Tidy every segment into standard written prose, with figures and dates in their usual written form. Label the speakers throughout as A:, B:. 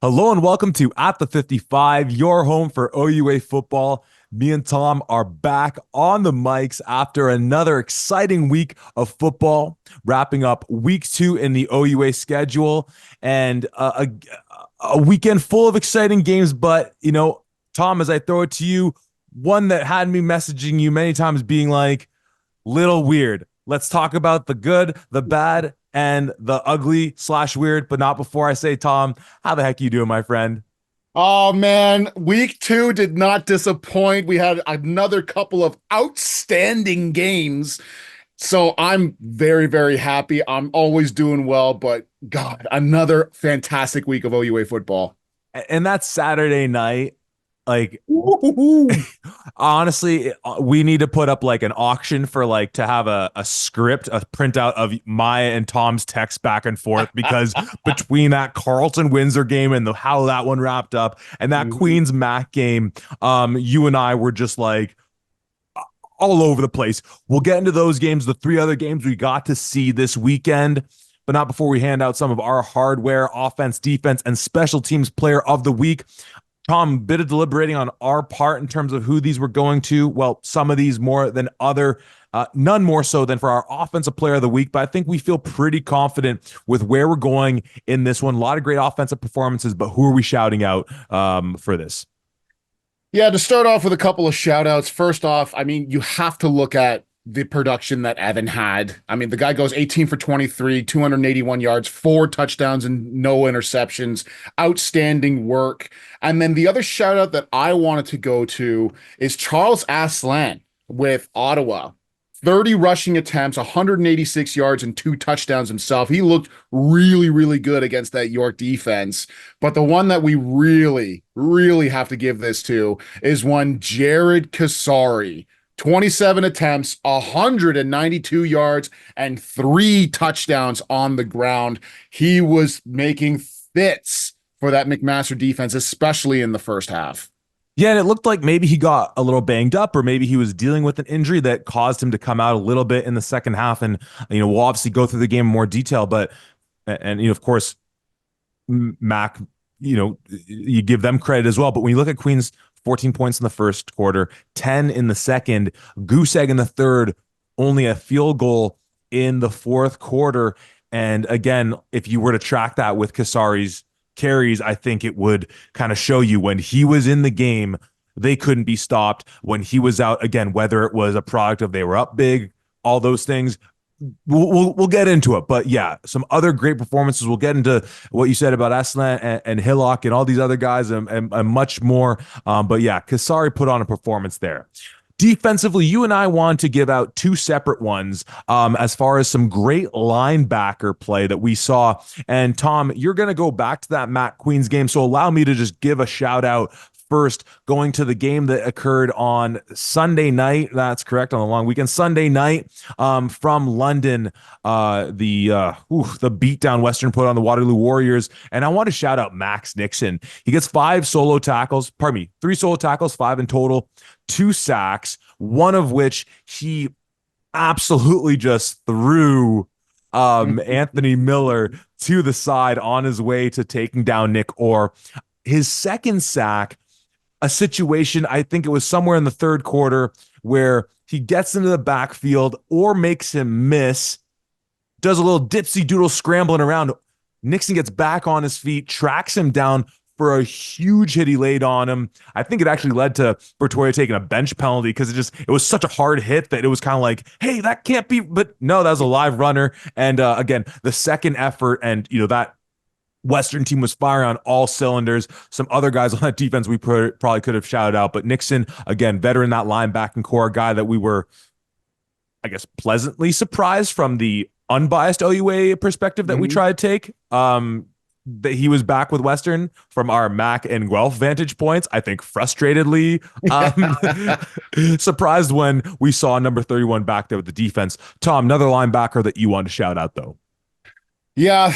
A: Hello and welcome to At the 55, your home for OUA football. Me and Tom are back on the mics after another exciting week of football, wrapping up week 2 in the OUA schedule and a weekend full of exciting games. But, Tom, as I throw it to you, one that had me messaging you many times being like, little weird. Let's talk about the good, the bad, and the ugly slash weird, but not before I say, Tom, how the heck you doing, my friend?
B: Oh man, week two did not disappoint. We had another couple of outstanding games. So I'm very, very happy. I'm always doing well, but God, another fantastic week of OUA football.
A: And that Saturday night, like
B: Woo-hoo-hoo.
A: honestly, we need to put up like an auction for like to have a script, a printout of Maya and Tom's text back and forth because between that Carleton Windsor game and how that one wrapped up and that Queens Mac game, you and I were just like all over the place. We'll get into those games, the three other games we got to see this weekend, but not before we hand out some of our hardware, offense, defense, and special teams player of the week. Tom, bit of deliberating on our part in terms of who these were going to. Well, some of these more than other, none more so than for our offensive player of the week. But I think we feel pretty confident with where we're going in this one. A lot of great offensive performances, but who are we shouting out for this?
B: Yeah, to start off with a couple of shout outs. First off, I mean, you have to look at the production that Evan had. I mean, the guy goes 18 for 23, 281 yards, 4 touchdowns, and no interceptions. Outstanding work. And then the other shout out that I wanted to go to is Charles Aslan with Ottawa. 30 rushing attempts, 186 yards, and 2 touchdowns himself. He looked really, really good against that York defense. But the one that we really, really have to give this to is one Jared Kasari. 27 attempts, 192 yards, and 3 touchdowns on the ground. He was making fits for that McMaster defense, especially in the first half.
A: Yeah, and it looked like maybe he got a little banged up, or maybe he was dealing with an injury that caused him to come out a little bit in the second half. And we'll obviously go through the game in more detail. But of course, Mac, you give them credit as well. But when you look at Queens, 14 points in the first quarter, 10 in the second, goose egg in the third, only a field goal in the fourth quarter. And again, if you were to track that with Kasari's carries, I think it would kind of show you when he was in the game, they couldn't be stopped. When he was out, again, whether it was a product of they were up big, all those things, we'll get into it. But yeah, some other great performances. We'll get into what you said about Aslan and Hillock and all these other guys and much more. But yeah, Kasari put on a performance there. Defensively, you and I want to give out two separate ones as far as some great linebacker play that we saw. And Tom, you're going to go back to that Matt Queens game. So allow me to just give a shout out first, going to the game that occurred on Sunday night. That's correct, on the long weekend. Sunday night from London, the beatdown Western put on the Waterloo Warriors. And I want to shout out Max Nixon. He gets 3 solo tackles, 5 in total, 2 sacks, one of which he absolutely just threw Anthony Miller to the side on his way to taking down Nick Orr. His second sack, a situation, I think it was somewhere in the third quarter, where he gets into the backfield or makes him miss, does a little dipsy doodle scrambling around. Nixon gets back on his feet, tracks him down for a huge hit he laid on him. I think it actually led to Bertoya taking a bench penalty because it was such a hard hit that it was kind of like, hey, that can't be. But no, that was a live runner. And again, the second effort, and that Western team was firing on all cylinders. Some other guys on that defense we probably could have shouted out, but Nixon, again, veteran, that linebacking core guy that we were, I guess, pleasantly surprised from the unbiased OUA perspective that we try to take. That he was back with Western from our Mac and Guelph vantage points. I think frustratedly surprised when we saw number 31 back there with the defense. Tom, another linebacker that you want to shout out though.
B: Yeah,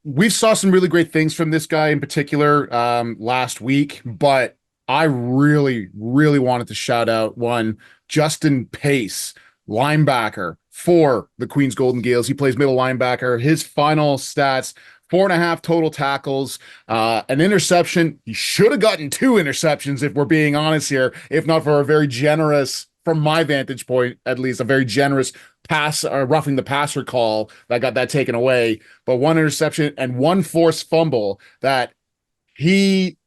B: we saw some really great things from this guy in particular last week, but I really, really wanted to shout out one Justin Pace, linebacker for the Queens Golden Gales. He plays middle linebacker. His final stats: 4.5 total tackles, an interception. He should have gotten 2 interceptions if we're being honest here, if not for a very generous, from my vantage point at least, a very generous pass or roughing the passer call that got that taken away. But 1 interception and 1 forced fumble that he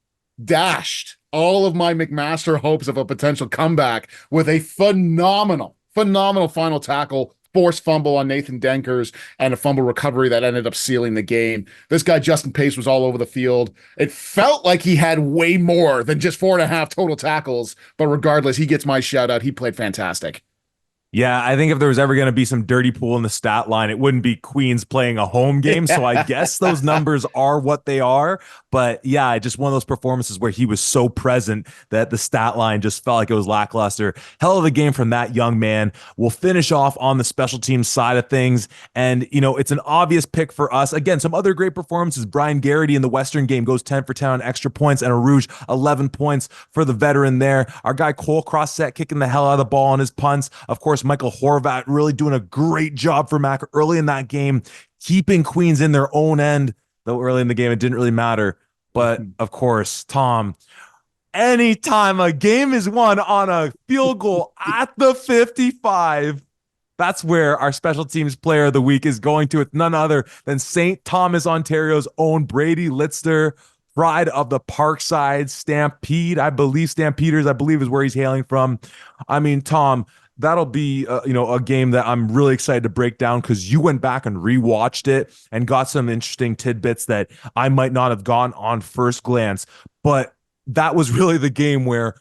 B: dashed all of my McMaster hopes of a potential comeback with a phenomenal final tackle, forced fumble on Nathan Denkers, and a fumble recovery that ended up sealing the game. This guy, Justin Pace, was all over the field. It felt like he had way more than just 4.5 total tackles, but regardless, he gets my shout out. He played fantastic.
A: Yeah, I think if there was ever going to be some dirty pool in the stat line, it wouldn't be Queens playing a home game. So I guess those numbers are what they are. But yeah, just one of those performances where he was so present that the stat line just felt like it was lackluster. Hell of a game from that young man. We'll finish off on the special teams side of things. And, it's an obvious pick for us. Again, some other great performances. Brian Garrity in the Western game goes 10 for 10 on extra points, and a Rouge 11 points for the veteran there. Our guy Cole Crossett kicking the hell out of the ball on his punts. Of course, Michael Horvat really doing a great job for Mac early in that game, keeping Queens in their own end, though early in the game it didn't really matter. But of course, Tom, anytime a game is won on a field goal at the 55, that's where our special teams player of the week is going to. It's none other than St. Thomas, Ontario's own Brady Litzter, pride of the Parkside Stampede. Stampeders, I believe is where he's hailing from. I mean, Tom, that'll be a game that I'm really excited to break down because you went back and rewatched it and got some interesting tidbits that I might not have gone on first glance. But that was really the game where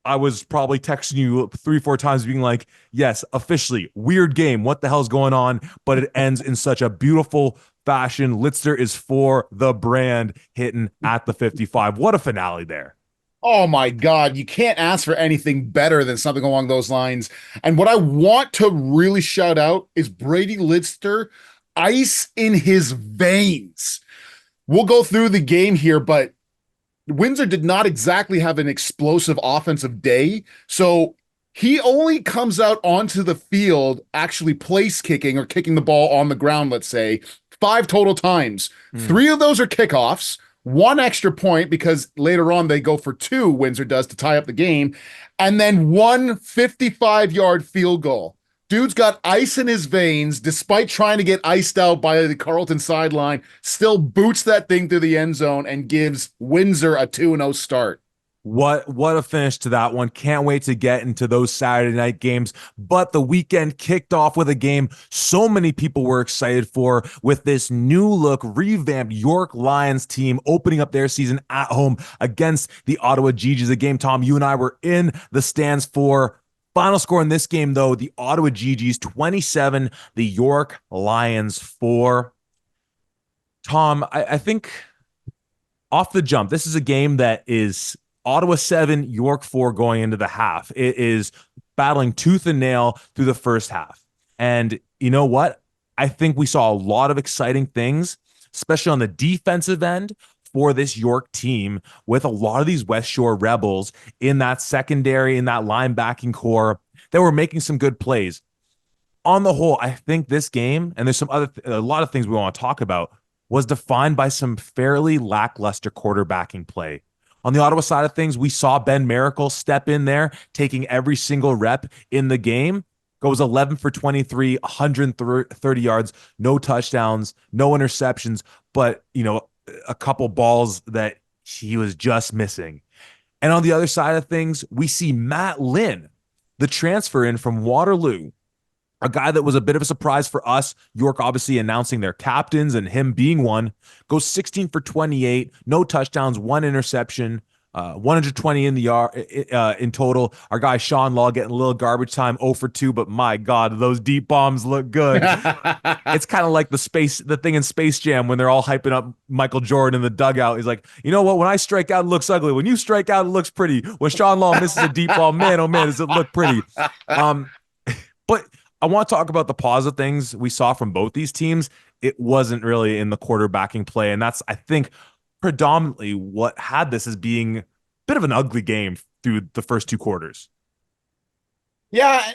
A: I was probably texting you 3-4 times being like, yes, officially, weird game. What the hell's going on? But it ends in such a beautiful fashion. Litzter is for the brand, hitting at the 55. What a finale there.
B: Oh my God, you can't ask for anything better than something along those lines. And what I want to really shout out is Brady Litzter, ice in his veins. We'll go through the game here, but Windsor did not exactly have an explosive offensive day. So he only comes out onto the field actually place kicking or kicking the ball on the ground, let's say, 5 total times. 3 of those are kickoffs. 1 extra point because later on they go for 2, Windsor does, to tie up the game, and then 1 55-yard field goal. Dude's got ice in his veins, despite trying to get iced out by the Carleton sideline, still boots that thing through the end zone and gives Windsor a 2-0 start.
A: What a finish to that one. Can't wait to get into those Saturday night games. But the weekend kicked off with a game so many people were excited for, with this new look, revamped York Lions team opening up their season at home against the Ottawa GGs. A game, Tom, you and I were in the stands for. Final score in this game, though, the Ottawa GGs 27, the York Lions 4. Tom, I think off the jump, this is a game that is Ottawa 7, York 4 going into the half. It is battling tooth and nail through the first half. And you know what? I think we saw a lot of exciting things, especially on the defensive end for this York team, with a lot of these West Shore Rebels in that secondary, in that linebacking core that were making some good plays. On the whole, I think this game, and there's a lot of things we want to talk about, was defined by some fairly lackluster quarterbacking play. On the Ottawa side of things, we saw Ben Miracle step in there, taking every single rep in the game. Goes 11 for 23, 130 yards, no touchdowns, no interceptions, but, a couple balls that he was just missing. And on the other side of things, we see Matt Lynn, the transfer in from Waterloo, a guy that was a bit of a surprise for us. York obviously announcing their captains and him being one, goes 16 for 28, no touchdowns, 1 interception, 120 in the yard in total. Our guy Sean Law getting a little garbage time, 0 for 2, but my God, those deep bombs look good. It's kind of like the thing in Space Jam when they're all hyping up Michael Jordan in the dugout. He's like, you know what? When I strike out, it looks ugly. When you strike out, it looks pretty. When Sean Law misses a deep ball, man, oh man, does it look pretty? But I want to talk about the positive things we saw from both these teams. It wasn't really in the quarterbacking play, and that's, I think, predominantly what had this as being a bit of an ugly game through the first 2 quarters.
B: Yeah,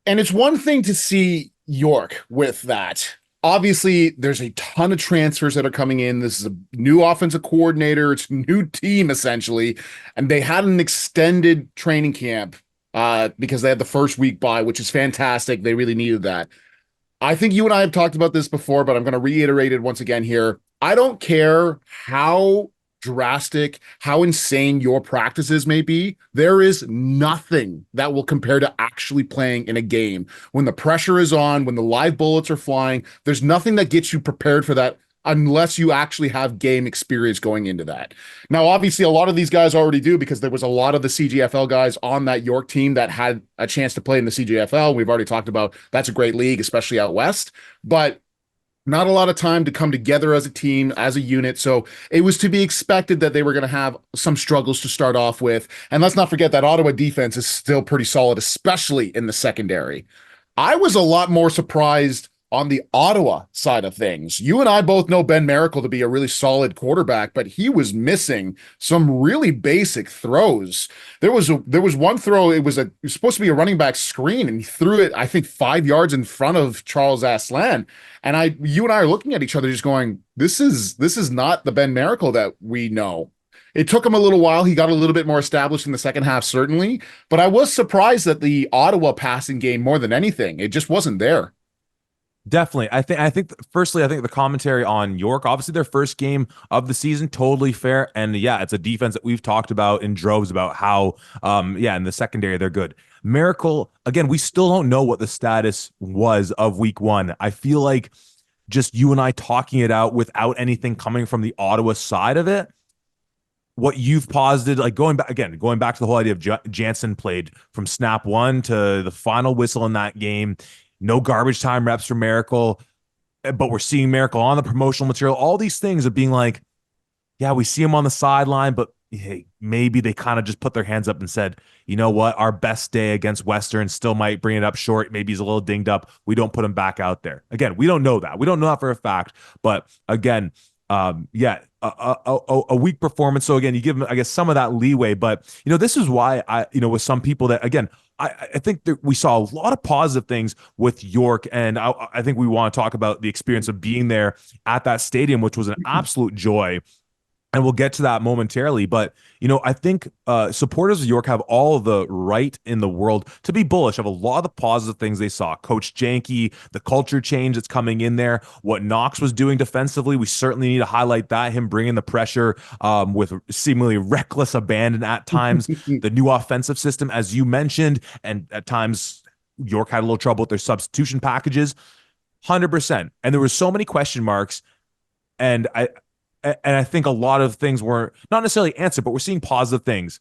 B: and it's one thing to see York with that, Obviously, there's a ton of transfers that are coming in. This is a new offensive coordinator. It's a new team essentially, and they had an extended training camp because they had the first week bye, which is fantastic. They really needed that. I think you and I have talked about this before, but I'm going to reiterate it once again here. I don't care how drastic, how insane your practices may be. There is nothing that will compare to actually playing in a game. When the pressure is on, when the live bullets are flying, there's nothing that gets you prepared for that unless you actually have game experience going into that. Now, obviously, a lot of these guys already do because there was a lot of the CGFL guys on that York team that had a chance to play in the CGFL. We've already talked about that's a great league, especially out west, but not a lot of time to come together as a team, as a unit. So it was to be expected that they were going to have some struggles to start off with. And let's not forget that Ottawa defense is still pretty solid, especially in the secondary. I was a lot more surprised on the Ottawa side of things. You and I both know Ben Miracle to be a really solid quarterback, but he was missing some really basic throws. There was one throw, it was supposed to be a running back screen, and he threw it, I think, 5 yards in front of Charles Aslan. And you and I are looking at each other just going, this is not the Ben Miracle that we know. It took him a little while. He got a little bit more established in the second half, certainly, but I was surprised that the Ottawa passing game more than anything. It just wasn't there.
A: Definitely. I think firstly, I think the commentary on York, obviously their first game of the season, totally fair. And yeah, it's a defense that we've talked about in droves about how yeah, in the secondary they're good. Miracle, again, we still don't know what the status was of week one. I feel like just you and I talking it out without anything coming from the Ottawa side of it. What you've posited, like going back to the whole idea of Jansen played from snap one to the final whistle in that game. No garbage time reps for Miracle, but we're seeing Miracle on the promotional material. All these things of being like, yeah, we see him on the sideline, but hey, maybe they kind of just put their hands up and said, you know what, our best day against Western still might bring it up short. Maybe he's a little dinged up. We don't put him back out there. Again, we don't know that. We don't know that for a fact. But again, yeah, a weak performance. So again, you give him, I guess, some of that leeway. But this is why with some people that again, I think that we saw a lot of positive things with York, and I think we want to talk about the experience of being there at that stadium, which was an absolute joy. And we'll get to that momentarily. But, I think supporters of York have all of the right in the world to be bullish of a lot of the positive things they saw. Coach Janke, the culture change that's coming in there, what Knox was doing defensively. We certainly need to highlight that, him bringing the pressure with seemingly reckless abandon at times. The new offensive system, as you mentioned, and at times York had a little trouble with their substitution packages. 100%. And there were so many question marks. And I think a lot of things were not necessarily answered, but we're seeing positive things.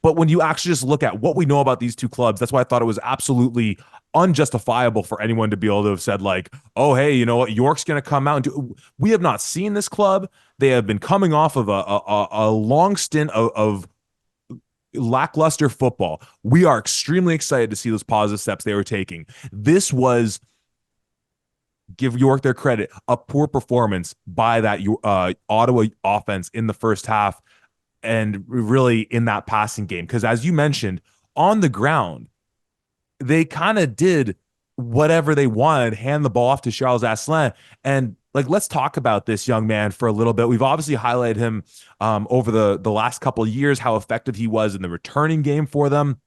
A: But when you actually just look at what we know about these two clubs, that's why I thought it was absolutely unjustifiable for anyone to be able to have said like, oh, hey, you know what? York's going to come out and do. We have not seen this club. They have been coming off of a long stint of lackluster football. We are extremely excited to see those positive steps they were taking. This was, give York their credit, a poor performance by that Ottawa offense in the first half and really in that passing game. Because as you mentioned, on the ground, they kind of did whatever they wanted, hand the ball off to Charles Asselin. And let's talk about this young man for a little bit. We've obviously highlighted him over the last couple of years, how effective he was in the returning game for them,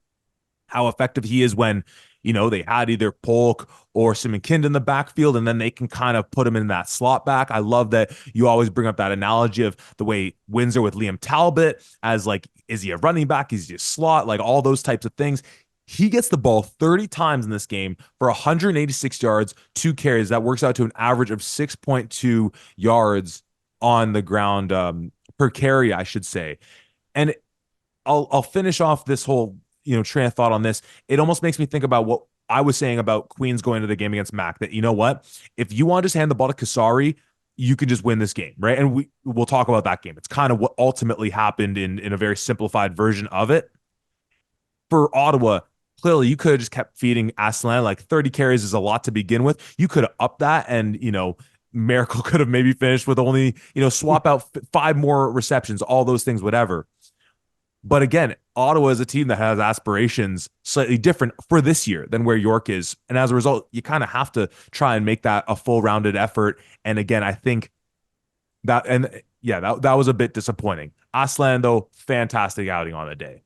A: how effective he is when they had either Polk or Simon Kind in the backfield, and then they can kind of put him in that slot back. I love that you always bring up that analogy of the way Windsor with Liam Talbot as is he a running back? Is he a slot? All those types of things. He gets the ball 30 times in this game for 186 yards, 2 carries. That works out to an average of 6.2 yards on the ground per carry, I should say. And I'll finish off this whole train of thought on this. It almost makes me think about what I was saying about Queens going to the game against Mac, that what, if you want to just hand the ball to Kasari, you can just win this game, right? And we'll talk about that game. It's kind of what ultimately happened in a very simplified version of it. For Ottawa, clearly you could have just kept feeding Aslan. 30 carries is a lot to begin with. You could have upped that, and Miracle could have maybe finished with only swap out 5 more receptions, all those things, whatever. But again, Ottawa is a team that has aspirations slightly different for this year than where York is. And as a result, you kind of have to try and make that a full rounded effort. And again, I think that, and yeah, that was a bit disappointing. Aslan, though, fantastic outing on the day.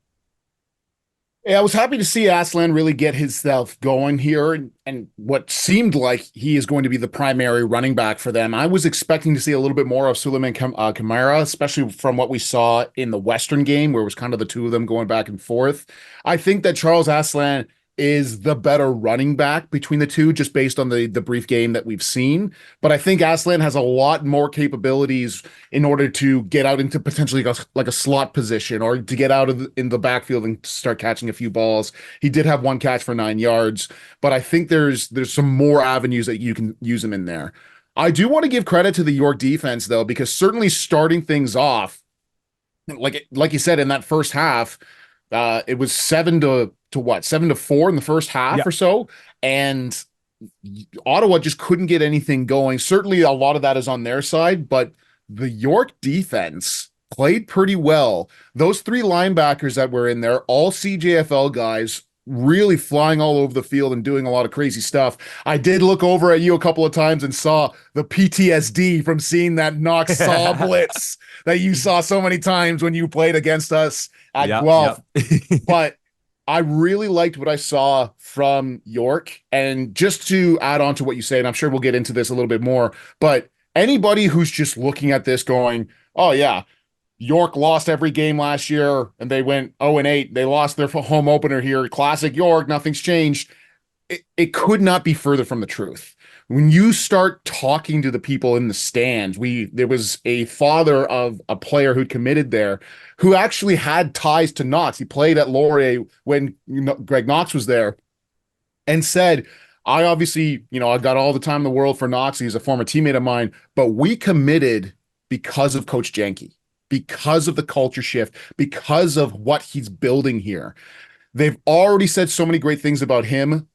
B: Yeah, I was happy to see Aslan really get himself going here, and what seemed like he is going to be the primary running back for them. I was expecting to see a little bit more of Suleiman Kamara, especially from what we saw in the Western game, where it was kind of the two of them going back and forth. I think that Charles Aslan is the better running back between the two, just based on the brief game that we've seen. But I think Aslan has a lot more capabilities in order to get out into potentially like a slot position, or to get out of in the backfield and start catching a few balls. He did have one catch for 9 yards, but I think there's some more avenues that you can use him in there. I do want to give credit to the York defense though, because certainly starting things off, like you said, in that first half, it was 7-4 in the first half
A: Yeah.
B: or so, and Ottawa just couldn't get anything going. Certainly, a lot of that is on their side, but the York defense played pretty well. Those three linebackers that were in there, all CJFL guys, really flying all over the field and doing a lot of crazy stuff. I did look over at you a couple of times and saw the PTSD from seeing that Knox saw blitz that you saw so many times when you played against us at
A: Yeah.
B: Guelph.
A: Yeah.
B: But I really liked what I saw from York. And just to add on to what you say, and I'm sure we'll get into this a little bit more, but anybody who's just looking at this going, oh, yeah, York lost every game last year and they went 0-8. They lost their home opener here. Classic York, nothing's changed. It could not be further from the truth. When you start talking to the people in the stands, there was a father of a player who committed there who actually had ties to Knox. He played at Laurier when Greg Knox was there, and said, I obviously, I've got all the time in the world for Knox. He's a former teammate of mine, but we committed because of Coach Jenke, because of the culture shift, because of what he's building here. They've already said so many great things about him.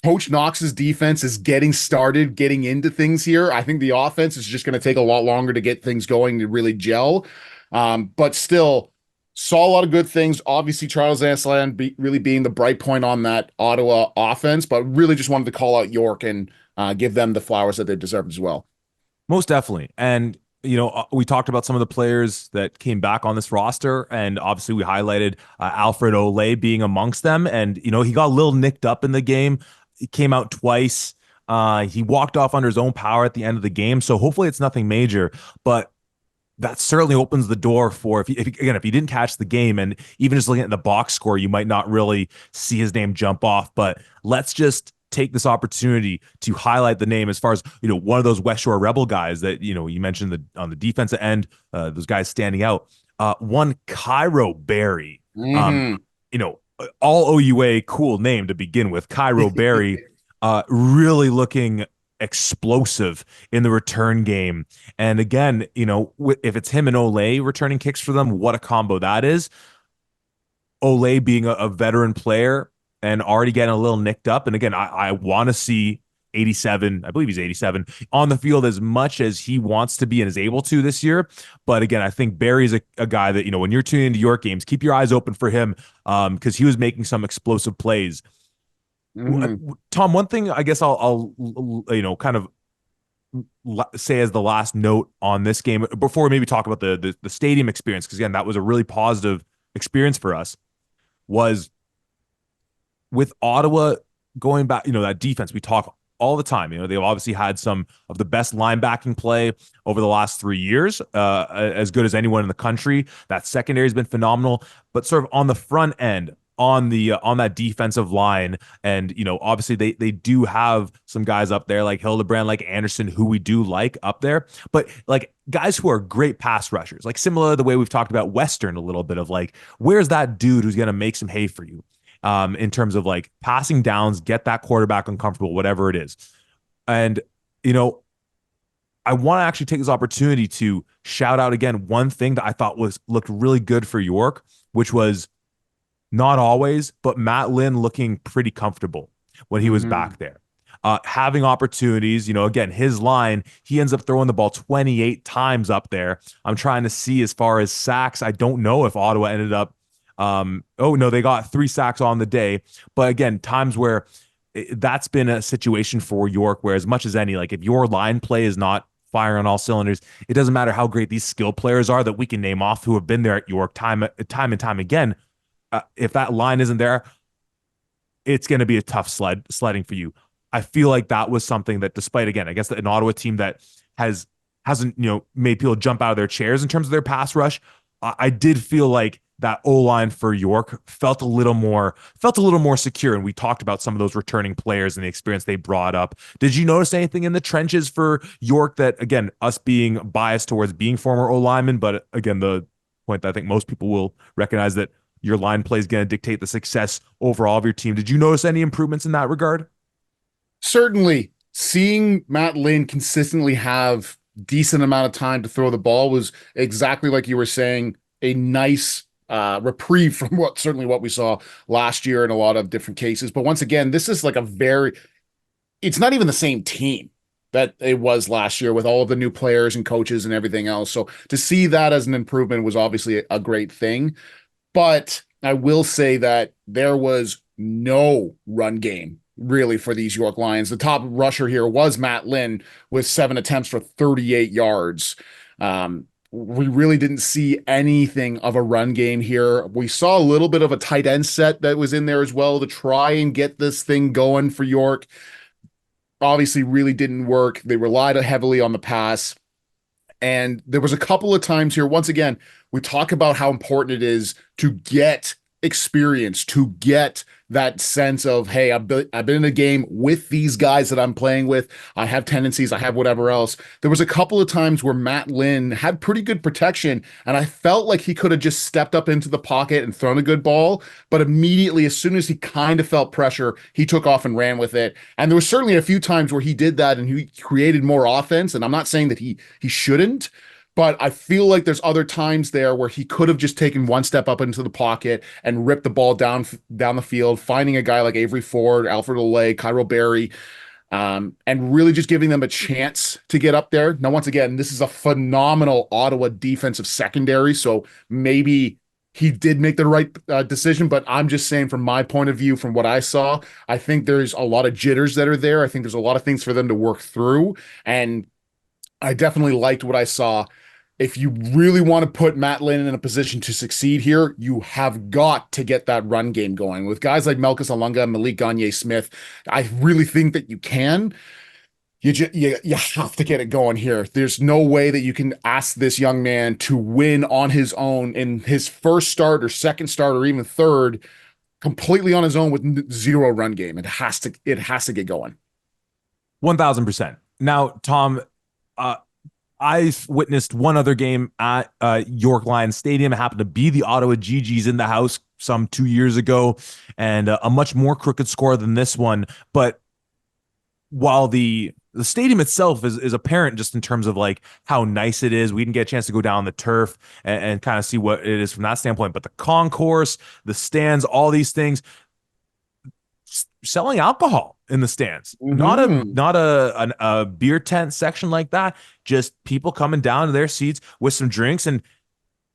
B: Coach Knox's defense is getting started, getting into things here. I think the offense is just going to take a lot longer to get things going to really gel. But still, saw a lot of good things. Obviously, Charles Aslan really being the bright point on that Ottawa offense, but really just wanted to call out York and give them the flowers that they deserve as well.
A: Most definitely. And, we talked about some of the players that came back on this roster, and obviously we highlighted Alfred Olay being amongst them. And, he got a little nicked up in the game. He came out twice. He walked off under his own power at the end of the game. So hopefully it's nothing major, but that certainly opens the door for, if he didn't catch the game, and even just looking at the box score, you might not really see his name jump off. But let's just take this opportunity to highlight the name as far as, one of those West Shore Rebel guys that, you mentioned on the defensive end, those guys standing out. One Cairo Berry,
B: Mm-hmm.
A: all OUA cool name to begin with. Cairo Berry, really looking explosive in the return game. And again, if it's him and Olay returning kicks for them, what a combo that is. Olay being a veteran player and already getting a little nicked up. And again, I want to see 87, I believe he's 87, on the field as much as he wants to be and is able to this year. But again, I think Barry's a guy that, when you're tuning into York games, keep your eyes open for him, because he was making some explosive plays.
B: Mm-hmm.
A: Tom, one thing I guess I'll kind of say as the last note on this game before we maybe talk about the stadium experience, because again, that was a really positive experience for us, was with Ottawa going back, that defense we talk all the time. They've obviously had some of the best linebacking play over the last 3 years, as good as anyone in the country. That secondary has been phenomenal, but sort of on the front end, on that defensive line, and obviously they do have some guys up there like Hildebrand, like Anderson, who we do like up there, but like guys who are great pass rushers, like similar to the way we've talked about Western a little bit, of like, where's that dude who's going to make some hay for you? In terms of like passing downs, get that quarterback uncomfortable, whatever it is. And, I want to actually take this opportunity to shout out again one thing that I thought looked really good for York, which was not always, but Matt Lynn looking pretty comfortable when he was back there. Having opportunities, again, his line, he ends up throwing the ball 28 times up there. I'm trying to see as far as sacks. I don't know if Ottawa ended up Oh no, they got 3 sacks on the day. But again, times where that's been a situation for York where, as much as any, like if your line play is not firing on all cylinders, it doesn't matter how great these skill players are that we can name off who have been there at York time and time again. If that line isn't there, it's going to be a tough sledding for you. I feel like that was something that, despite, again, I guess an Ottawa team that hasn't made people jump out of their chairs in terms of their pass rush, I did feel like that O line for York felt a little more secure. And we talked about some of those returning players and the experience they brought up. Did you notice anything in the trenches for York that, again, us being biased towards being former O linemen, but again, the point that I think most people will recognize that your line play is going to dictate the success overall of your team. Did you notice any improvements in that regard?
B: Certainly, seeing Matt Lynn consistently have decent amount of time to throw the ball was exactly like you were saying, a nice reprieve from what we saw last year in a lot of different cases. But once again, this is like it's not even the same team that it was last year with all of the new players and coaches and everything else. So to see that as an improvement was obviously a great thing. But I will say that there was no run game really for these York Lions. The top rusher here was Matt Lynn with 7 attempts for 38 yards. We really didn't see anything of a run game here. We saw a little bit of a tight end set that was in there as well to try and get this thing going for York. Obviously, really didn't work. They relied heavily on the pass. And there was a couple of times here, once again, we talk about how important it is to get experience, to get that sense of, hey, I've been in a game with these guys that I'm playing with. I have tendencies, I have whatever else. There was a couple of times where Matt Lynn had pretty good protection, and I felt like he could have just stepped up into the pocket and thrown a good ball. But immediately, as soon as he kind of felt pressure, he took off and ran with it. And there was certainly a few times where he did that and he created more offense. And I'm not saying that he shouldn't, but I feel like there's other times there where he could have just taken one step up into the pocket and ripped the ball down the field, finding a guy like Avery Ford, Alfred Olay, Cairo Berry, and really just giving them a chance to get up there. Now, once again, this is a phenomenal Ottawa defensive secondary, so maybe he did make the right decision, but I'm just saying from my point of view, from what I saw, I think there's a lot of jitters that are there. I think there's a lot of things for them to work through, and I definitely liked what I saw. If you really want to put Matt Lynn in a position to succeed here, you have got to get that run game going. With guys like Melkus Alunga, Malik Gagne-Smith, I really think that you can. You have to get it going here. There's no way that you can ask this young man to win on his own in his first start or second start or even third, completely on his own with zero run game. It has to get going.
A: 1000%. Now, Tom, I've witnessed one other game at York Lions Stadium. It happened to be the Ottawa GGs in the house some 2 years ago, and a much more crooked score than this one. But while the stadium itself is apparent just in terms of like how nice it is, we didn't get a chance to go down the turf and kind of see what it is from that standpoint. But the concourse, the stands, all these things, selling alcohol in the stands, not a beer tent section like that, just people coming down to their seats with some drinks. And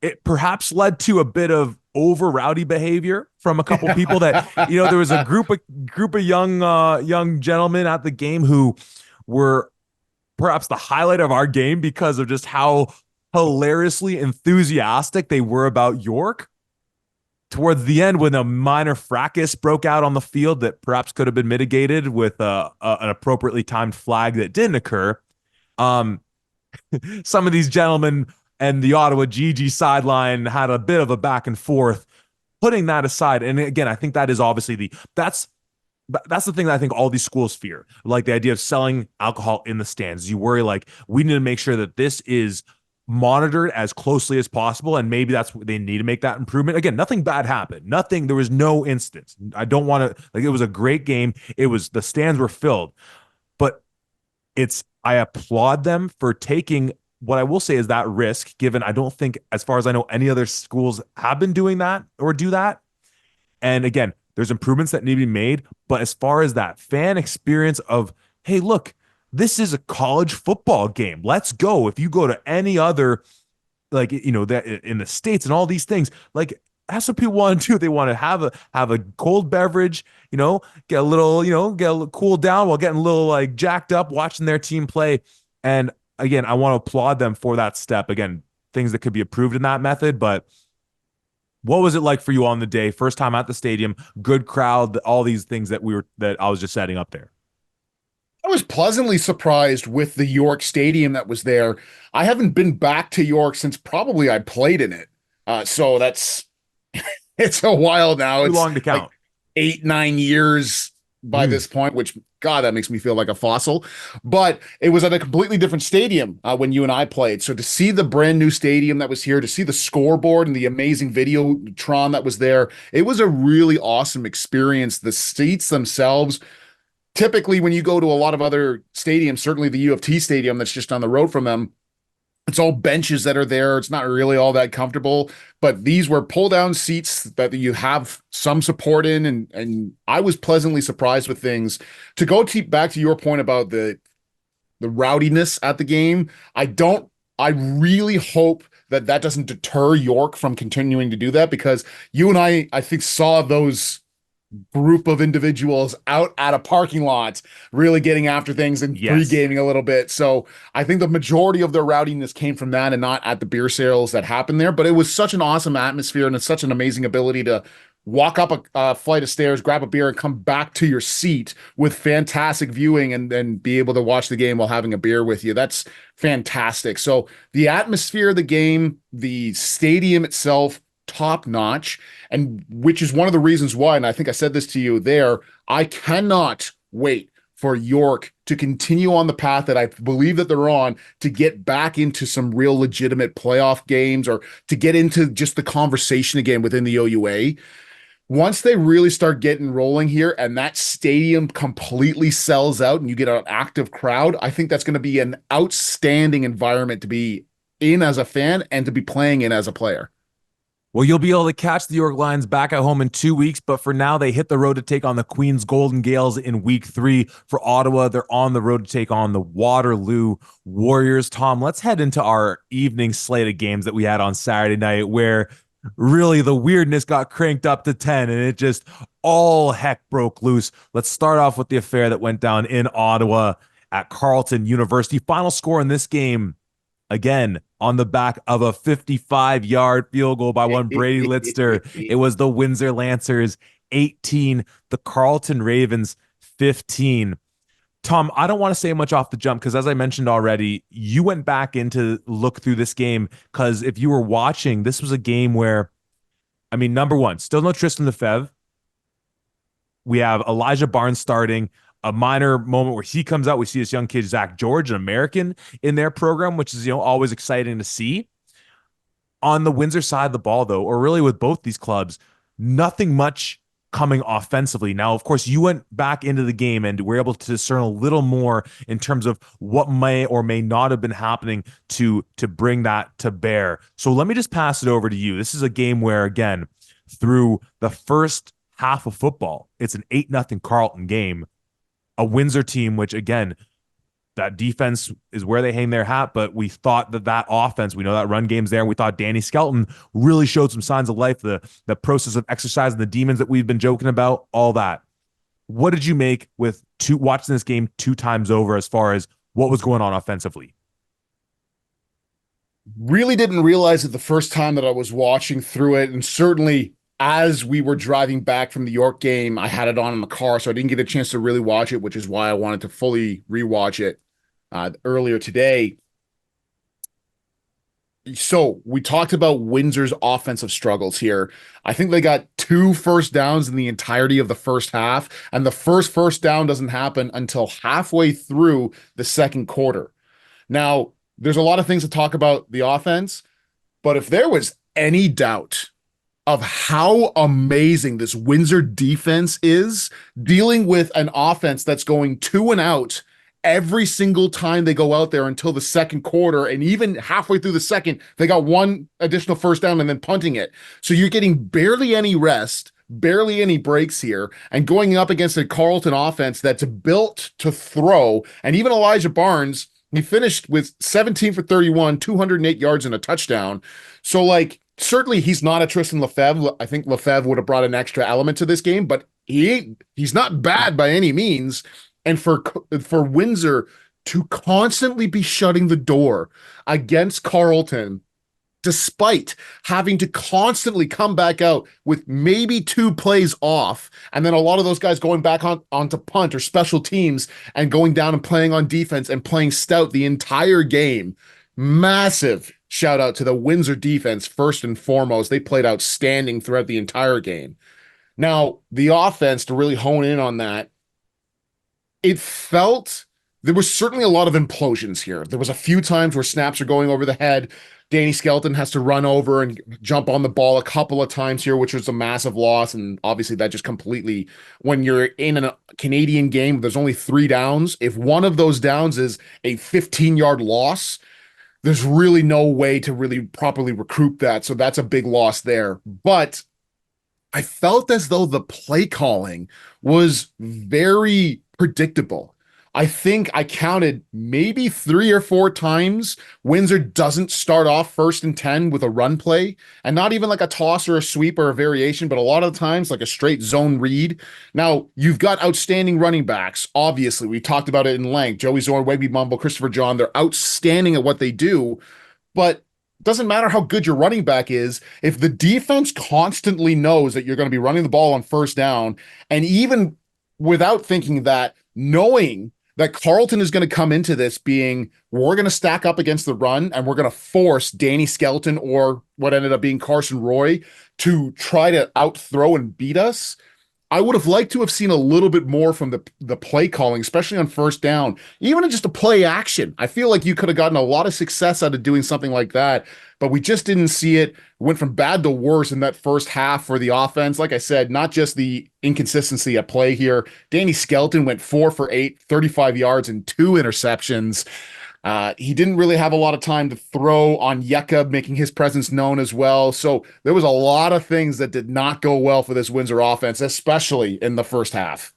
A: it perhaps led to a bit of over rowdy behavior from a couple people that, there was a group of young gentlemen at the game who were perhaps the highlight of our game because of just how hilariously enthusiastic they were about York. Towards the end, when a minor fracas broke out on the field that perhaps could have been mitigated with an appropriately timed flag that didn't occur, some of these gentlemen and the Ottawa GG sideline had a bit of a back and forth. Putting that aside, and again, I think that is obviously that's the thing that I think all these schools fear, like the idea of selling alcohol in the stands. You worry like we need to make sure that this is monitored as closely as possible, and maybe that's what they need to make that improvement. Again, nothing bad happened. There was no instance. I don't want to, like, it was a great game. The stands were filled, but I applaud them for taking what I will say is that risk, given I don't think, as far as I know, any other schools have been doing that or do that. And again, there's improvements that need to be made, but as far as that fan experience of, hey, look, this is a college football game. Let's go. If you go to any other, like, that in the States and all these things, like, that's what people want to do. They want to have a cold beverage, get a little, get a little cool down while getting a little like jacked up watching their team play. And again, I want to applaud them for that step. Again, things that could be approved in that method, but what was it like for you on the day? First time at the stadium, good crowd, all these things that I was just setting up there.
B: I was pleasantly surprised with the York Stadium that was there. I haven't been back to York since probably I played in it. So that's it's a while now.
A: Too
B: It's
A: long to
B: like
A: count.
B: 8, 9 years by
A: Mm.
B: this point, which God, that makes me feel like a fossil. But it was at a completely different stadium when you and I played. So to see the brand new stadium that was here, to see the scoreboard and the amazing Videotron that was there, it was a really awesome experience. The seats themselves, typically when you go to a lot of other stadiums, certainly the U of T stadium that's just on the road from them, it's all benches that are there. It's not really all that comfortable, but these were pull down seats that you have some support in. And I was pleasantly surprised with things. To go back to your point about the rowdiness at the game, I really hope that that doesn't deter York from continuing to do that, because you and I think saw those group of individuals out at a parking lot really getting after things and
A: Yes.
B: pre-gaming a little bit. So I think the majority of their rowdiness came from that and not at the beer sales that happened there. But it was such an awesome atmosphere, and it's such an amazing ability to walk up a flight of stairs, grab a beer, and come back to your seat with fantastic viewing, and then be able to watch the game while having a beer with you. That's fantastic. So the atmosphere of the game, the stadium itself, top notch, and which is one of the reasons why, and I think I said this to you there, I cannot wait for York to continue on the path that I believe that they're on, to get back into some real legitimate playoff games, or to get into just the conversation again within the OUA. Once they really start getting rolling here and that stadium completely sells out and you get an active crowd, I think that's going to be an outstanding environment to be in as a fan and to be playing in as a player.
A: Well, you'll be able to catch the York Lions back at home in 2 weeks, but for now, they hit the road to take on the Queen's Golden Gales in week 3. For Ottawa, they're on the road to take on the Waterloo Warriors. Tom, let's head into our evening slate of games that we had on Saturday night, where really the weirdness got cranked up to 10 and it just all heck broke loose. Let's start off with the affair that went down in Ottawa at Carleton University. Final score in this game, again, on the back of a 55-yard field goal by one Brady Litster. It was the Windsor Lancers 18, the Carleton Ravens 15. Tom, I don't want to say much off the jump because, as I mentioned already, you went back into look through this game because if you were watching, this was a game where, I mean, number one, still no Tristan Lefebvre. We have Elijah Barnes starting. A minor moment where he comes out. We see this young kid, Zach George, an American in their program, which is, always exciting to see. On the Windsor side of the ball, though, or really with both these clubs, nothing much coming offensively. Now, of course, you went back into the game and were able to discern a little more in terms of what may or may not have been happening to bring that to bear. So let me just pass it over to you. This is a game where, again, through the first half of football, it's an 8-0 Carleton game. A Windsor team, which, again, that defense is where they hang their hat, but we thought that offense, we know that run game's there, and we thought Danny Skelton really showed some signs of life, the process of exercising the demons that we've been joking about, all that. What did you make with watching this game 2 times over as far as what was going on offensively?
B: Really didn't realize it the first time that I was watching through it, and certainly as we were driving back from the York game, I had it on in the car, so I didn't get a chance to really watch it, which is why I wanted to fully rewatch it earlier today. So we talked about Windsor's offensive struggles here. I think they got 2 first downs in the entirety of the first half, and the first down doesn't happen until halfway through the second quarter. Now, there's a lot of things to talk about the offense, but if there was any doubt of how amazing this Windsor defense is, dealing with an offense that's going 2 and out every single time they go out there until the second quarter, and even halfway through the second, they got 1 additional first down and then punting it. So you're getting barely any rest, barely any breaks here, and going up against a Carleton offense that's built to throw. And even Elijah Barnes, he finished with 17 for 31, 208 yards and a touchdown. So, like, certainly he's not a Tristan Lefebvre. I think Lefebvre would have brought an extra element to this game, but he's not bad by any means. And for Windsor to constantly be shutting the door against Carleton, despite having to constantly come back out with maybe two plays off, and then a lot of those guys going back onto punt or special teams and going down and playing on defense and playing stout the entire game. Massive shout out to the Windsor defense first and foremost. They played outstanding throughout the entire game. Now, the offense, to really hone in on that, it felt there was certainly a lot of implosions here. There was a few times where snaps are going over the head. Danny Skelton has to run over and jump on the ball a couple of times here, which was a massive loss. And obviously that just completely, when you're in a Canadian game, there's only 3 downs. If one of those downs is a 15-yard loss, there's really no way to really properly recruit that. So that's a big loss there. But I felt as though the play calling was very predictable. I think I counted maybe 3 or 4 times Windsor doesn't start off 1st and 10 with a run play, and not even like a toss or a sweep or a variation, but a lot of the times like a straight zone read. Now, you've got outstanding running backs. Obviously, we talked about it in length. Joey Zorn, Wegby Mumble, Christopher John, they're outstanding at what they do, but doesn't matter how good your running back is if the defense constantly knows that you're going to be running the ball on 1st down, and even without thinking that, knowing that Carleton is going to come into this being, we're going to stack up against the run and we're going to force Danny Skelton or what ended up being Carson Roy to try to outthrow and beat us. I would have liked to have seen a little bit more from the play calling, especially on 1st down, even in just a play action. I feel like you could have gotten a lot of success out of doing something like that, but we just didn't see it. Went from bad to worse in that first half for the offense. Like I said, not just the inconsistency at play here. Danny Skelton went 4 for 8, 35 yards and 2 interceptions. He didn't really have a lot of time to throw on Yeka, making his presence known as well. So there was a lot of things that did not go well for this Windsor offense, especially in the first half.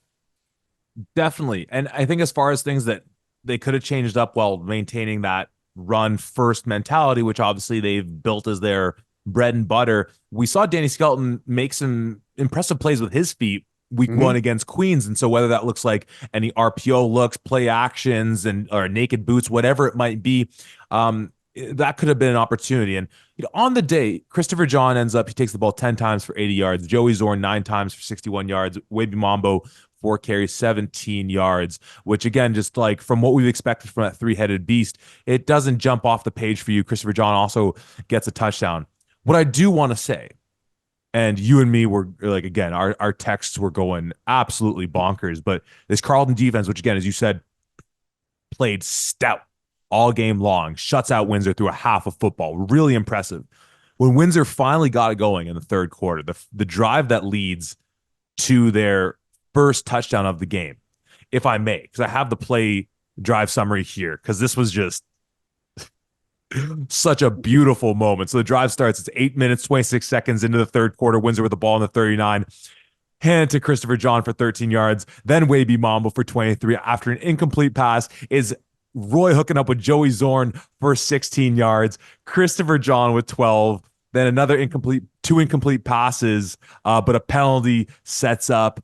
A: Definitely. And I think as far as things that they could have changed up while maintaining that run first mentality, which obviously they've built as their bread and butter, we saw Danny Skelton make some impressive plays with his feet week 1 against Queens. And so whether that looks like any RPO looks, play actions, and or naked boots, whatever it might be, that could have been an opportunity. And on the day, Christopher John he takes the ball 10 times for 80 yards, Joey Zorn 9 times for 61 yards, Wavy Mambo 4 carries, 17 yards, which again, just like from what we've expected from that 3-headed beast, it doesn't jump off the page for you. Christopher John also gets a touchdown. What I do want to say, and you and me were like, again, our texts were going absolutely bonkers, but this Carleton defense, which again, as you said, played stout all game long, shuts out Windsor through a half of football. Really impressive. When Windsor finally got it going in the 3rd quarter, the drive that leads to their first touchdown of the game, if I may, because I have the play drive summary here, because this was just such a beautiful moment. So the drive starts, it's 8 minutes, 26 seconds into the 3rd quarter. Windsor with the ball in the 39. Hand to Christopher John for 13 yards. Then Wavy Mambo for 23 after an incomplete pass is Roy hooking up with Joey Zorn for 16 yards. Christopher John with 12. Then another two incomplete passes, but a penalty sets up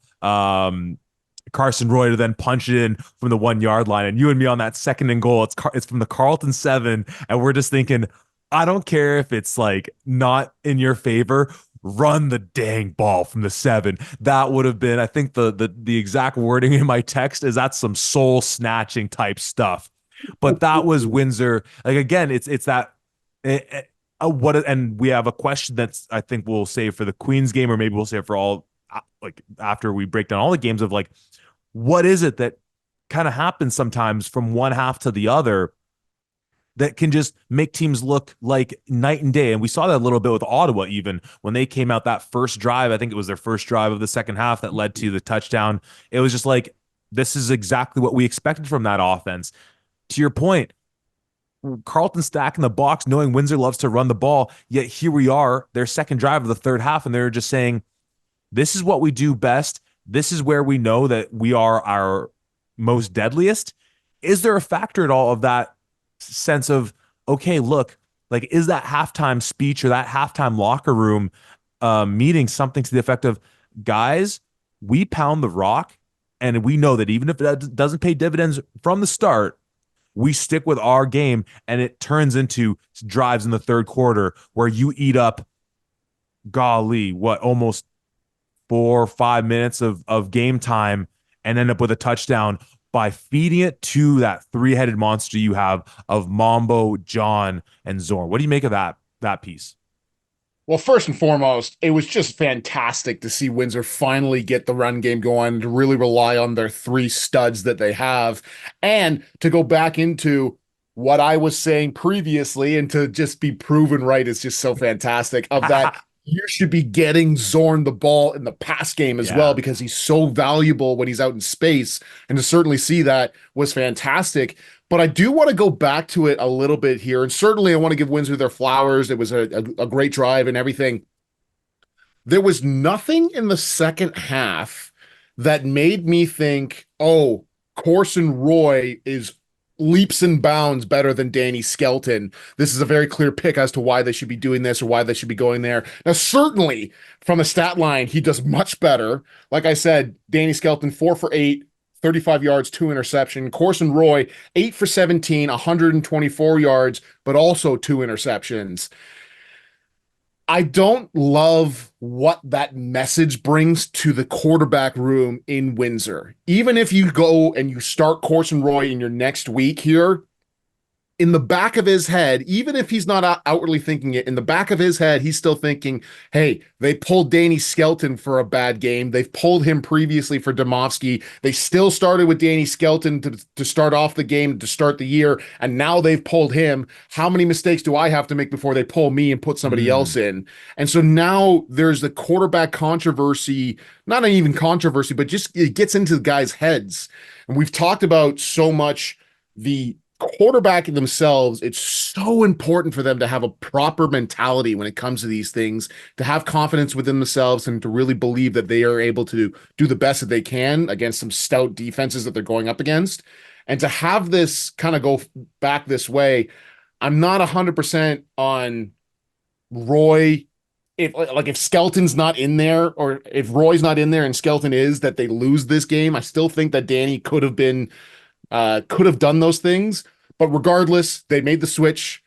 A: Carson Roy to then punch it in from the 1-yard line. And you and me on that 2nd and goal, it's from the Carleton 7, and we're just thinking, I don't care if it's like not in your favor, run the dang ball from the 7. That would have been, I think the exact wording in my text is that's some soul snatching type stuff. But that was Windsor. Like again, it's that. And we have a question that's I think we'll save for the Queens game, or maybe we'll save for all like after we break down all the games of like, what is it that kind of happens sometimes from one half to the other that can just make teams look like night and day? And we saw that a little bit with Ottawa, even when they came out that first drive. I think it was their first drive of the second half that led to the touchdown. It was just like, this is exactly what we expected from that offense. To your point, Carleton stacking the box, knowing Windsor loves to run the ball, yet here we are, their second drive of the third half, and they're just saying, this is what we do best. This is where we know that we are our most deadliest. Is there a factor at all of that sense of, okay, look, Like, is that halftime speech or that halftime locker room meeting something to the effect of, guys, we pound the rock, and we know that even if that doesn't pay dividends from the start, we stick with our game, and it turns into drives in the third quarter where you eat up, golly, what, almost 4 or 5 minutes of game time and end up with a touchdown by feeding it to that three-headed monster you have of Mambo, John, and Zorn. What do you make of that piece?
B: Well, first and foremost, it was just fantastic to see Windsor finally get the run game going, to really rely on their three studs that they have, and to go back into what I was saying previously and to just be proven right is just so fantastic. Of that, you should be getting Zorn the ball in the pass game as well
A: Yeah.
B: because he's so valuable when he's out in space. And to certainly see that was fantastic. But I do want to go back to it a little bit here. And certainly I want to give Windsor their flowers. It was a great drive and everything. There was nothing in the second half that made me think, oh, Corson Roy is leaps and bounds better than Danny Skelton. This is a very clear pick as to why they should be doing this or why they should be going there. Now, certainly from a stat line, he does much better. Like I said, Danny Skelton, 4 for 8, 35 yards, 2 interception. Corson Roy, 8 for 17, 124 yards, but also 2 interceptions. I don't love what that message brings to the quarterback room in Windsor. Even if you go and you start Corson Roy in your next week here, in the back of his head, even if he's not outwardly thinking it, in the back of his head, he's still thinking, hey, they pulled Danny Skelton for a bad game. They've pulled him previously for Domofsky. They still started with Danny Skelton to start off the game, to start the year, and now they've pulled him. How many mistakes do I have to make before they pull me and put somebody else in? And so now there's the quarterback controversy, not even controversy, but just it gets into the guys' heads. And we've talked about so much the quarterback themselves. It's so important for them to have a proper mentality when it comes to these things, to have confidence within themselves and to really believe that they are able to do the best that they can against some stout defenses that they're going up against. And to have this kind of go back this way, I'm not 100% on Roy. If Skelton's not in there, or if Roy's not in there and Skelton is, that they lose this game. I still think that Danny could have done those things. But regardless, they made the switch.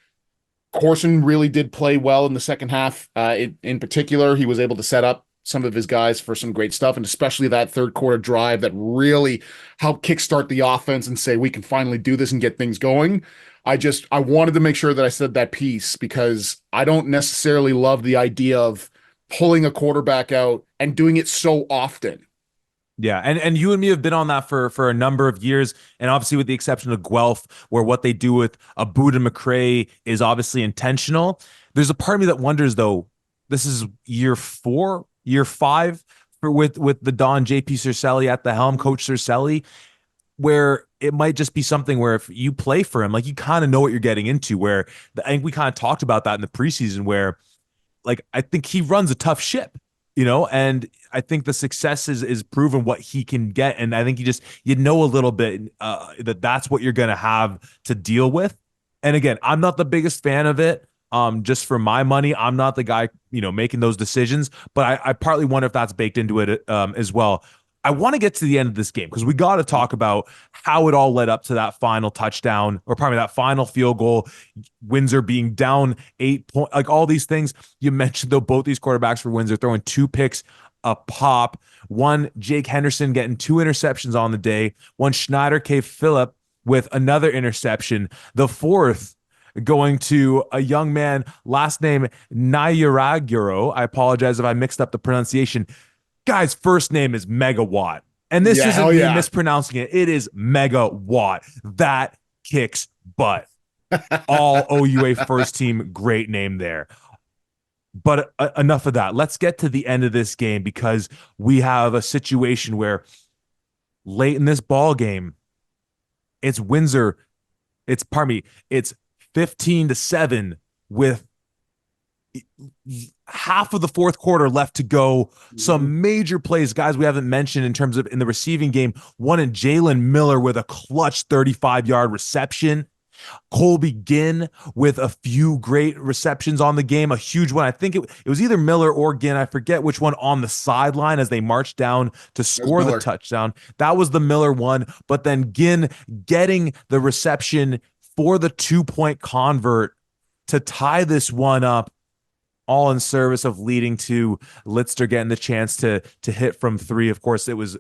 B: Corson really did play well in the second half. In particular, he was able to set up some of his guys for some great stuff, and especially that third quarter drive that really helped kickstart the offense and say, we can finally do this and get things going. I wanted to make sure that I said that piece because I don't necessarily love the idea of pulling a quarterback out and doing it so often.
A: Yeah, and you and me have been on that for a number of years, and obviously with the exception of Guelph, where what they do with Aboud and McRae is obviously intentional. There's a part of me that wonders, though, this is year 4, year 5 with the Don JP Cercelli at the helm, Coach Cercelli, where it might just be something where if you play for him, like you kind of know what you're getting into. Where I think we kind of talked about that in the preseason, where like I think he runs a tough ship, and I think the success is proven what he can get. And I think you know a little bit that's what you're going to have to deal with. And again, I'm not the biggest fan of it. Just for my money, I'm not the guy, making those decisions, but I partly wonder if that's baked into it as well. I want to get to the end of this game because we got to talk about how it all led up to that final touchdown, or probably that final field goal, Windsor being down 8 points, like all these things. You mentioned, though, both these quarterbacks for Windsor throwing 2 picks a pop. One, Jake Henderson getting 2 interceptions on the day. One, Schneider K. Phillip with another interception. The fourth going to a young man, last name Nayaraguro. I apologize if I mixed up the pronunciation. Guy's first name is Megawatt. And this isn't me mispronouncing it. It is Megawatt. That kicks butt. All OUA first team, great name there. But enough of that. Let's get to the end of this game because we have a situation where late in this ball game, it's Windsor. It's 15-7 with half of the fourth quarter left to go. Some major plays, guys, we haven't mentioned in terms of in the receiving game. One in Jalen Miller with a clutch 35-yard reception. Colby Ginn with a few great receptions on the game, a huge one. I think it was either Miller or Ginn. I forget which one on the sideline as they marched down to
B: It was
A: score the
B: Miller.
A: touchdown. That was the Miller one. But then Ginn getting the reception for the 2-point convert to tie this one up, all in service of leading to Litster getting the chance to hit from three. Of course, it was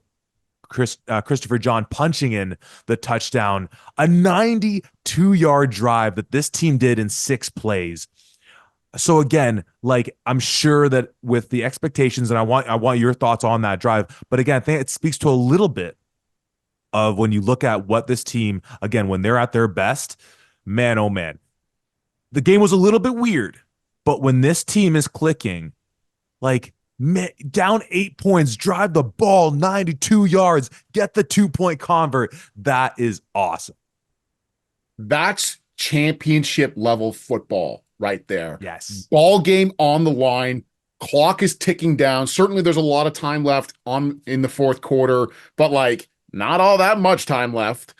A: Christopher John punching in the touchdown, a 92-yard drive that this team did in 6 plays. So again, like I'm sure that with the expectations, and I want your thoughts on that drive, but again, I think it speaks to a little bit of when you look at what this team, again, when they're at their best, man, oh man, the game was a little bit weird, but when this team is clicking, like down 8 points, drive the ball 92 yards, get the 2-point convert. That is awesome.
B: That's championship level football right there.
A: Yes.
B: Ball game on the line. Clock is ticking down. Certainly there's a lot of time left on in the fourth quarter, but like not all that much time left.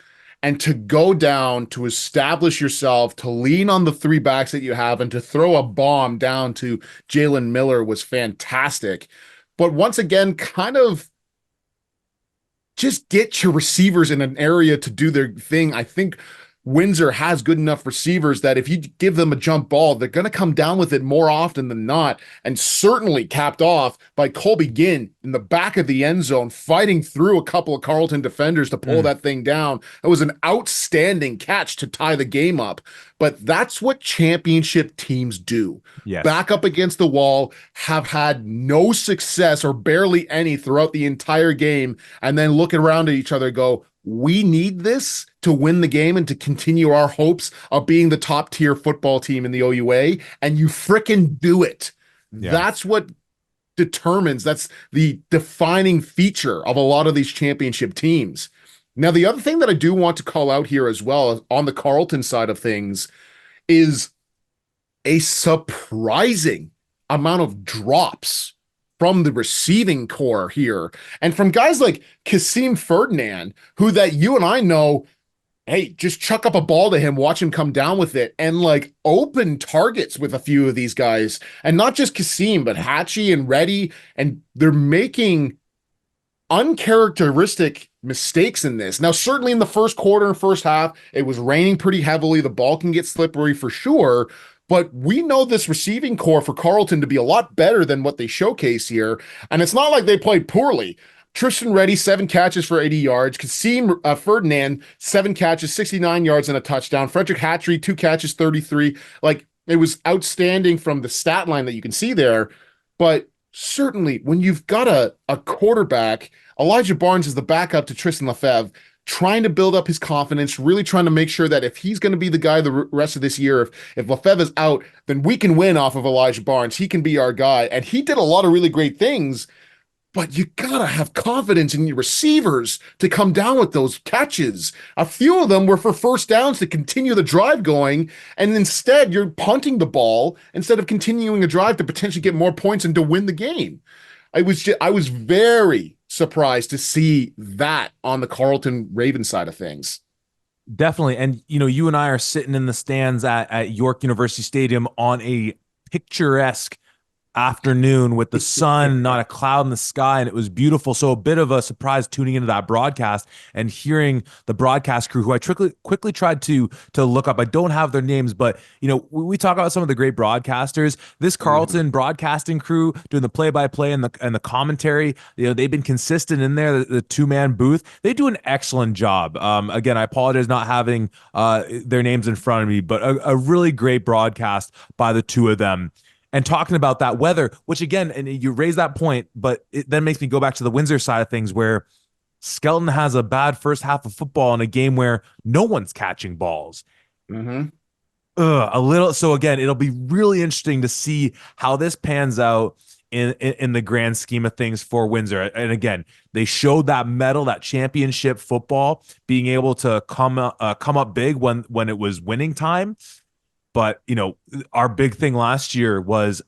B: And to go down, to establish yourself, to lean on the 3 backs that you have, and to throw a bomb down to Jalen Miller was fantastic. But once again, kind of just get your receivers in an area to do their thing. I think Windsor has good enough receivers that if you give them a jump ball, they're going to come down with it more often than not. And certainly capped off by Colby Ginn in the back of the end zone, fighting through a couple of Carleton defenders to pull that thing down. It was an outstanding catch to tie the game up. But that's what championship teams do.
A: Yes.
B: Back up against the wall, have had no success or barely any throughout the entire game, and then look around at each other and go, we need this to win the game and to continue our hopes of being the top tier football team in the OUA. And you frickin' do it. Yeah. That's what determines, that's the defining feature of a lot of these championship teams. Now, the other thing that I do want to call out here as well on the Carleton side of things is a surprising amount of drops from the receiving core here. And from guys like Kasim Ferdinand, who that you and I know, hey, just chuck up a ball to him, watch him come down with it, and like open targets with a few of these guys. And not just Kasim, but Hatchie and Reddy. And they're making uncharacteristic mistakes in this. Now, certainly in the first quarter and first half, it was raining pretty heavily. The ball can get slippery for sure. But we know this receiving core for Carleton to be a lot better than what they showcase here. And it's not like they played poorly. Tristan Reddy, 7 catches for 80 yards. Kasim Ferdinand, 7 catches, 69 yards and a touchdown. Frederick Hatchery, 2 catches, 33. Like, it was outstanding from the stat line that you can see there. But certainly when you've got a quarterback, Elijah Barnes is the backup to Tristan Lefebvre, trying to build up his confidence, really trying to make sure that if he's going to be the guy the rest of this year, if Lefebvre is out, then we can win off of Elijah Barnes. He can be our guy. And he did a lot of really great things, but you got to have confidence in your receivers to come down with those catches. A few of them were for first downs to continue the drive going, and instead you're punting the ball instead of continuing a drive to potentially get more points and to win the game. I was very surprised to see that on the Carleton Ravens side of things.
A: Definitely. And, you and I are sitting in the stands at York University Stadium on a picturesque afternoon with the sun, not a cloud in the sky, and it was beautiful. So a bit of a surprise tuning into that broadcast and hearing the broadcast crew, who I quickly tried to look up. I don't have their names, but we talk about some of the great broadcasters. This Carleton broadcasting crew doing the play-by-play and the commentary, they've been consistent in there. The 2-man booth, they do an excellent job. Again, I apologize not having their names in front of me, but a really great broadcast by the 2 of them. And talking about that weather, which again, and you raise that point, but it then makes me go back to the Windsor side of things, where Skelton has a bad first half of football in a game where no one's catching balls. A little. So again, it'll be really interesting to see how this pans out in the grand scheme of things for Windsor. And again, they showed that medal, that championship football, being able to come up big when it was winning time. But, our big thing last year was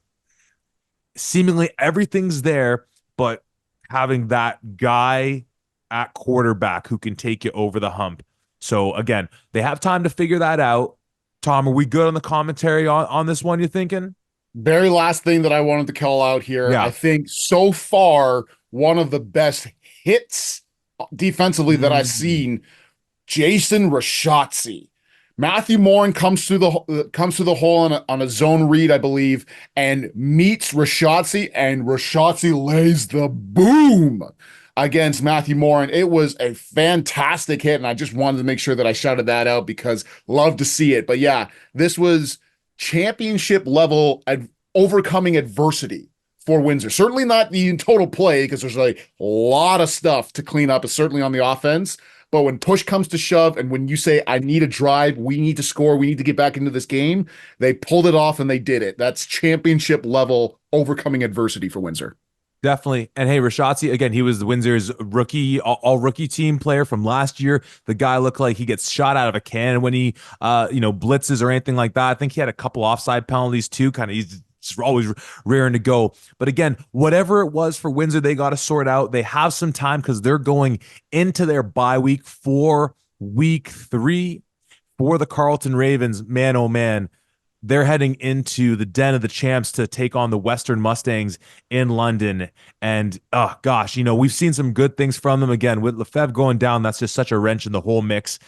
A: seemingly everything's there, but having that guy at quarterback who can take you over the hump. So again, they have time to figure that out. Tom, are we good on the commentary on this one, you thinking?
B: Very last thing that I wanted to call out here. I
A: Yeah.
B: think so far, one of the best hits defensively that I've
A: Mm.
B: seen, Jason Rashotzi. Matthew Morin comes through the hole on a zone read, I believe, and meets Rashotzi, and Rashotzi lays the boom against Matthew Morin. It was a fantastic hit, and I just wanted to make sure that I shouted that out because love to see it. But yeah, this was championship level overcoming adversity for Windsor. Certainly not the total play because there's a lot of stuff to clean up, certainly on the offense. But when push comes to shove, and when you say, I need a drive, we need to score, we need to get back into this game, they pulled it off and they did it. That's championship level overcoming adversity for Windsor.
A: Definitely. And hey, Rashotzi, again, he was the Windsor's rookie, all rookie team player from last year. The guy looked like he gets shot out of a cannon when he, blitzes or anything like that. I think he had a couple offside penalties too. Kind of, he's always raring to go. But again, whatever it was for Windsor, they got to sort out. They have some time because they're going into their bye week for week 3 for the Carleton Ravens. Man, oh man, they're heading into the den of the champs to take on the Western Mustangs in London. And oh gosh, we've seen some good things from them. Again, with Lefebvre going down, that's just such a wrench in the whole mix.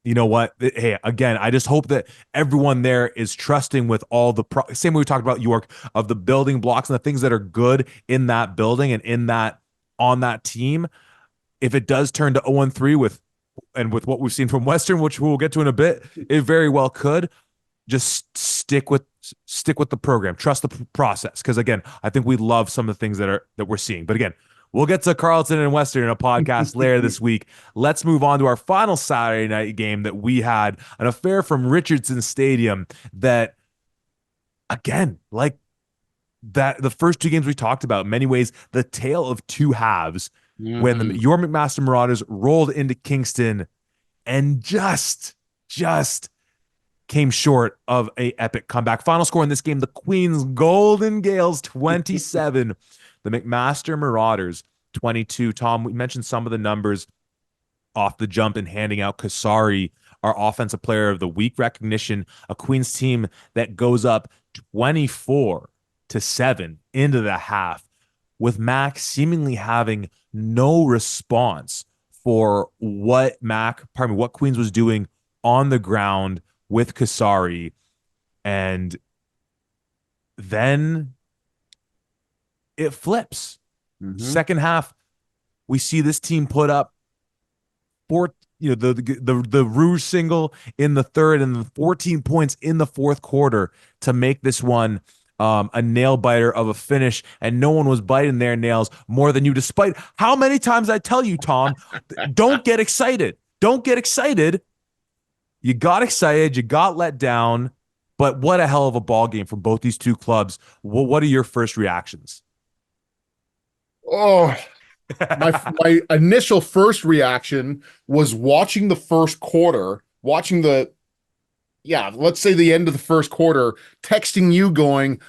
A: You know what? Hey, again, I just hope that everyone there is trusting with all the same way we talked about York, of the building blocks and the things that are good in that building and in that on that team. If it does turn to 0-3 with what we've seen from Western, which we'll get to in a bit, it very well could. Just stick with the program, trust the process. Because again, I think we love some of the things that we're seeing. But again, we'll get to Carleton and Western in a podcast later this week. Let's move on to our final Saturday night game that we had, an affair from Richardson Stadium that, again, like that, the first 2 games we talked about, in many ways, the tale of 2 halves, when your McMaster Marauders rolled into Kingston and just came short of a epic comeback. Final score in this game, the Queens Golden Gales 27, the McMaster Marauders 22. Tom, we mentioned some of the numbers off the jump in handing out Kasari, our offensive player of the week recognition, a Queens team that goes up 24-7 into the half, with Mac seemingly having no response for what Queens was doing on the ground with Kasari. And then it flips. Second half, we see this team put up the Rouge single in the third and the 14 points in the fourth quarter to make this one a nail biter of a finish, and no one was biting their nails more than you, despite how many times I tell you, Tom, don't get excited. Don't get excited. You got excited, you got let down, but what a hell of a ball game from both these 2 clubs. What are your first reactions?
B: Oh, my initial first reaction was watching the first quarter, let's say the end of the first quarter, texting you going,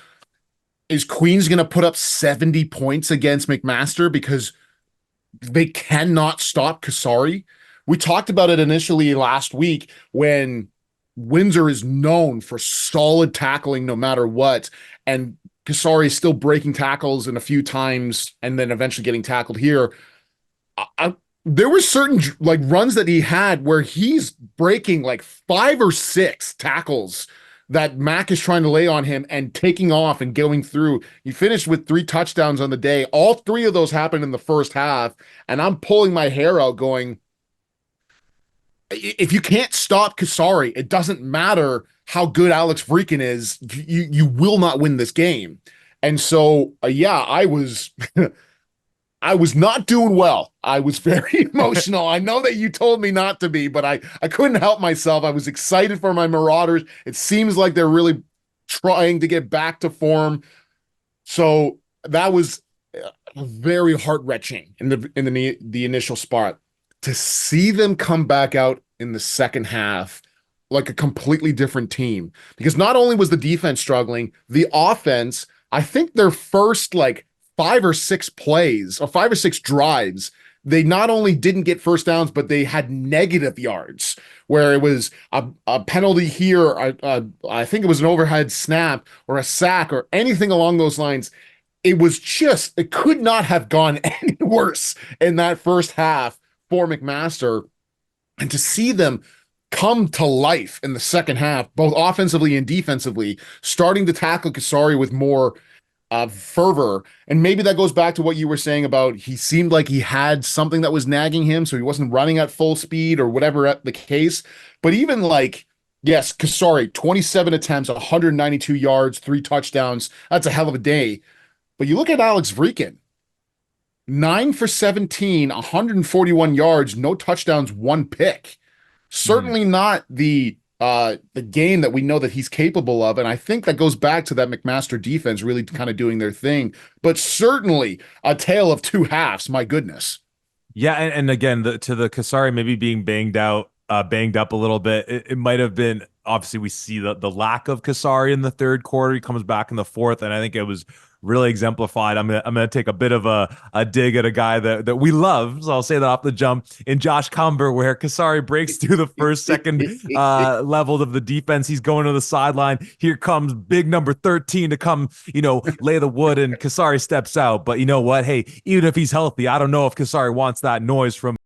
B: is Queens going to put up 70 points against McMaster because they cannot stop Kasari? We talked about it initially last week when Windsor is known for solid tackling no matter what, and Kasari is still breaking tackles in a few times and then eventually getting tackled here. There were certain runs that he had where he's breaking 5 or 6 tackles that Mac is trying to lay on him and taking off and going through. He finished with 3 touchdowns on the day. All 3 of those happened in the first half, and I'm pulling my hair out going, if you can't stop Kasari, it doesn't matter how good Alex Freakin is, you will not win this game. And so, I was I was not doing well. I was very emotional. I know that you told me not to be, but I couldn't help myself. I was excited for my Marauders. It seems like they're really trying to get back to form. So that was very heart-wrenching in the initial spot. To see them come back out in the second half like a completely different team, because not only was the defense struggling, the offense, I think their first 5 or 6 plays or 5 or 6 drives, they not only didn't get first downs, but they had negative yards where it was a penalty here. I think it was an overhead snap or a sack or anything along those lines. It could not have gone any worse in that first half for McMaster. And to see them come to life in the second half, both offensively and defensively, starting to tackle Kasari with more fervor. And maybe that goes back to what you were saying about he seemed like he had something that was nagging him, so he wasn't running at full speed or whatever the case. But even like, yes, Kasari, 27 attempts, 192 yards, 3 touchdowns. That's a hell of a day. But you look at Alex Vreekin, 9 for 17, 141 yards, no touchdowns, 1 pick. Certainly not the game that we know that he's capable of. And I think that goes back to that McMaster defense really kind of doing their thing. But certainly a tale of two halves, my goodness.
A: Yeah, and again, to the Kasari maybe being banged up a little bit. It might have been, obviously we see the lack of Kasari in the third quarter. He comes back in the fourth, and I think it was really exemplified. I'm gonna take a bit of a dig at a guy that we love, so I'll say that off the jump, in Josh Cumber, where Kasari breaks through the second level of the defense. He's going to the sideline. Here comes big number 13 to come, lay the wood, and Kasari steps out. But you know what? Hey, even if he's healthy, I don't know if Kasari wants that noise from